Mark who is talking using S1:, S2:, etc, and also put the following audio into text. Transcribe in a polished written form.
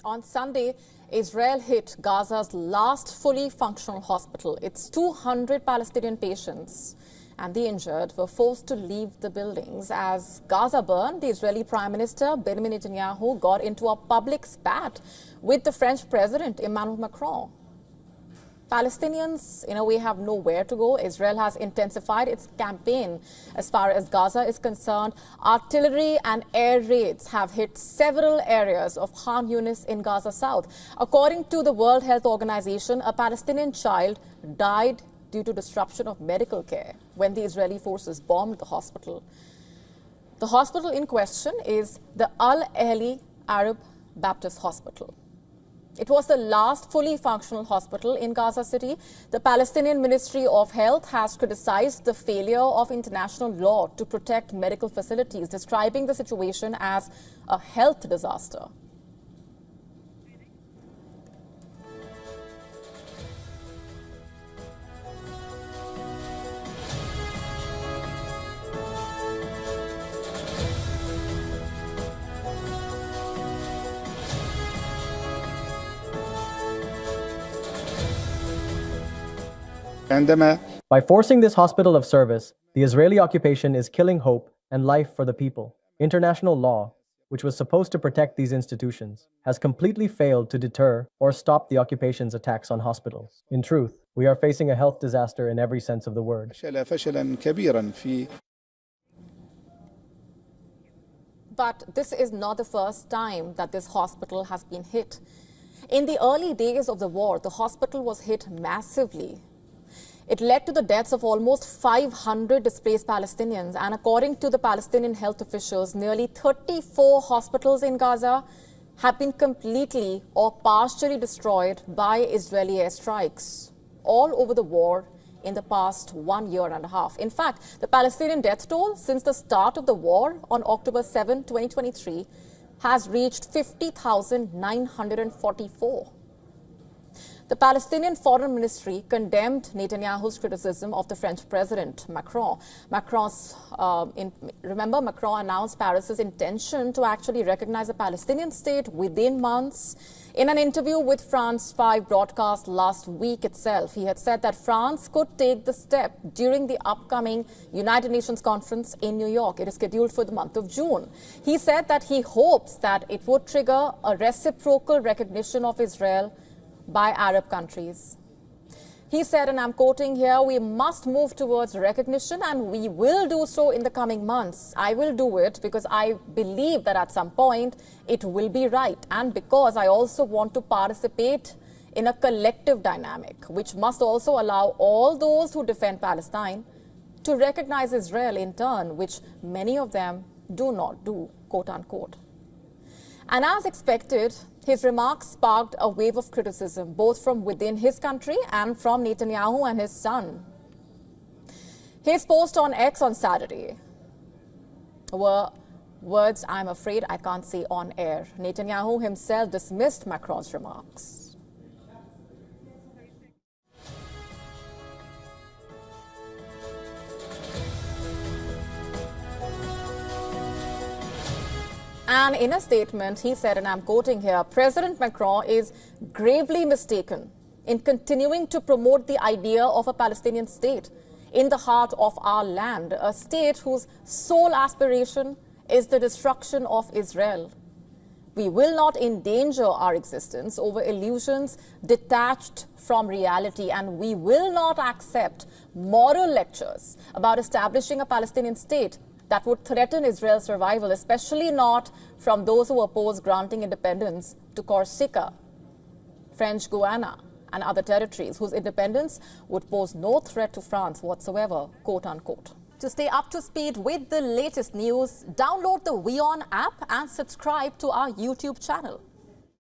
S1: On Sunday, Israel hit Gaza's last fully functional hospital. Its 200 Palestinian patients and the injured were forced to leave the buildings. As Gaza burned, the Israeli Prime Minister Benjamin Netanyahu got into a public spat with the French President Emmanuel Macron. Palestinians, in a way, have nowhere to go. Israel has intensified its campaign as far as Gaza is concerned. Artillery and air raids have hit several areas of Khan Yunis in Gaza South. According to the World Health Organization, a Palestinian child died due to disruption of medical care when the Israeli forces bombed the hospital. The hospital in question is the Al Ahli Arab Baptist Hospital. It was the last fully functional hospital in Gaza City. The Palestinian Ministry of Health has criticized the failure of international law to protect medical facilities, describing the situation as a health disaster.
S2: By forcing this hospital of service, the Israeli occupation is killing hope and life for the people. International law, which was supposed to protect these institutions, has completely failed to deter or stop the occupation's attacks on hospitals. In truth, we are facing a health disaster in every sense of the word.
S1: But this is not the first time that this hospital has been hit. In the early days of the war, the hospital was hit massively. It led to the deaths of almost 500 displaced Palestinians, and according to the Palestinian health officials, nearly 34 hospitals in Gaza have been completely or partially destroyed by Israeli airstrikes all over the war in the past 1 year and a half. In fact, the Palestinian death toll since the start of the war on October 7, 2023 has reached 50,944. The Palestinian Foreign Ministry condemned Netanyahu's criticism of the French President Macron. Macron announced Paris's intention to actually recognize a Palestinian state within months. In an interview with France 5 broadcast last week itself, he had said that France could take the step during the upcoming United Nations conference in New York. It is scheduled for the month of June. He said that he hopes that it would trigger a reciprocal recognition of Israel by Arab countries. He said, and I'm quoting here, "We must move towards recognition, and we will do so in the coming months. I will do it because I believe that at some point it will be right, and because I also want to participate in a collective dynamic, which must also allow all those who defend Palestine to recognize Israel in turn, which many of them do not do," quote unquote. And as expected, his remarks sparked a wave of criticism, both from within his country and from Netanyahu and his son. His post on X on Saturday were words I'm afraid I can't say on air. Netanyahu himself dismissed Macron's remarks. And in a statement, he said, and I'm quoting here, "President Macron is gravely mistaken in continuing to promote the idea of a Palestinian state in the heart of our land, a state whose sole aspiration is the destruction of Israel. We will not endanger our existence over illusions detached from reality, and we will not accept moral lectures about establishing a Palestinian state that would threaten Israel's survival, especially not from those who oppose granting independence to Corsica, French Guiana, and other territories whose independence would pose no threat to France whatsoever," quote unquote. To stay up to speed with the latest news, download the WION app and subscribe to our YouTube channel.